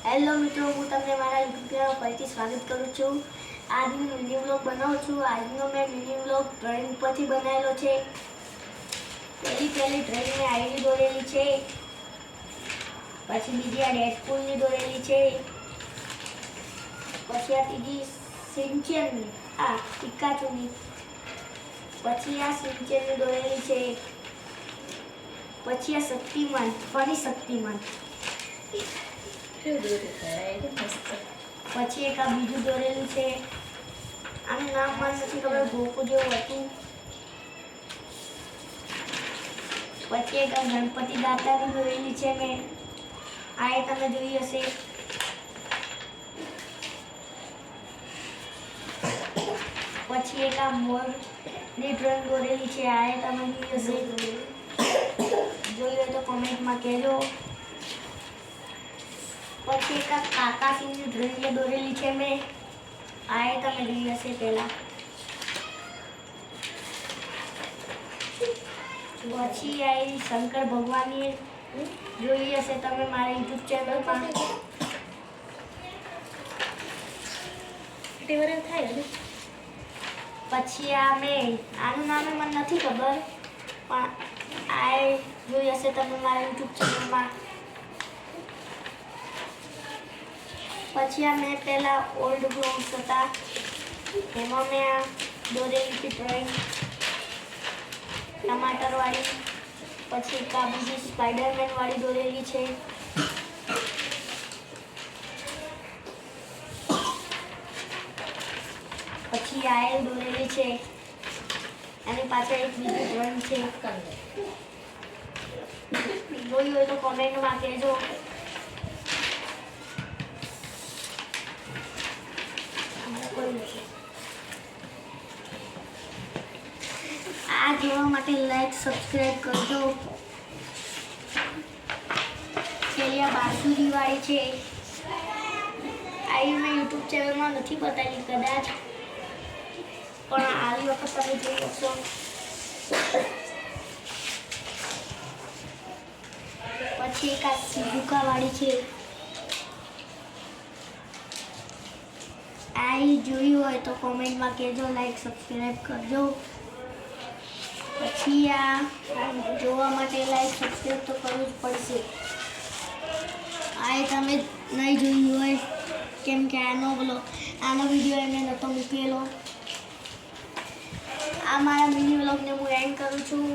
Hello મિત્રો, હું તમને મારા યુટ્યુબ ચેનલ પરથી સ્વાગત કરું છું. આજનો મિની વ્લોગ બનાવું છું. આજનો મેં મિની વ્લોગ ડ્રોઈંગ પરથી બનાવેલો છે. પહેલી ડ્રોઈંગ મેં આઈડી દોરેલી છે, પછી બીજી આ ડેડપૂલની દોરેલી છે, પછી આ ત્રીજી સિંચનની, આ પિકાચુની, પછી આ સિંચનની દોરેલી છે, પછી આ શક્તિમાન, ફરી શક્તિમાન, પછી એક આ બીજું દોરેલું છે. આનું નામ મને નથી ખબર, ગોકુ જેવું હતું. પછી એક આ ગણપતિ દાતાની દોરેલી છે મેં, આ એ તમે જોઈ હશે. પછી એક આ મોરની ડ્રોઈંગ દોરેલી છે, આ એ તમે જોઈ હશે. જોઈ હોય તો કોમેન્ટમાં કહેજો. પછી એક આ કાકાસીની ડ્રોઈંગ દોરેલી છે મેં, આ એ તમે જોઈ હશે પહેલા. પછી આ શંકર ભગવાનની જોઈ હશે તમે મારા યુટ્યુબ ચેનલમાં. પછી આનું નામ મને નથી ખબર, પણ આ જોઈ હશે તમે મારા યુટ્યુબ ચેનલમાં. પછી આ મેં પહેલાં ઓલ્ડ બ્લોગ્સ હતા, એમાં મેં આ દોરેલી હતી ડ્રોઈંગ ટમાટરવાળી. પછી એક આ બીજી સ્પાઈડરમેનવાળી દોરેલી છે. પછી આ એ દોરેલી છે, એની પાછળ એક બીજી ડ્રોઈંગ છે. જોઈ હોય તો કોમેન્ટમાં કહેજો. આ જોવા માટે લાઈક સબસ્ક્રાઈબ કરજો. પેલી આ બાંસુરીવાળી છે, આ મેં યુટ્યુબ ચેનલમાં નથી બતાવી કદાચ, પણ આવી વખત તમે જોઈ શકશો. પછી એક આ સિઝુકાવાળી છે, આ જોયું હોય તો કોમેન્ટમાં કહેજો, લાઈક સબસ્ક્રાઈબ કરજો. પછી આ જોવા માટે લાઈક સબસ્ક્રાઈબ તો કરવું જ પડશે. આ તમે નહીં જોયું હોય, કેમ કે આનો વિડીયો એને નહોતો મૂકેલો. આ મારા મિની વ્લોગને હું એન્ડ કરું છું.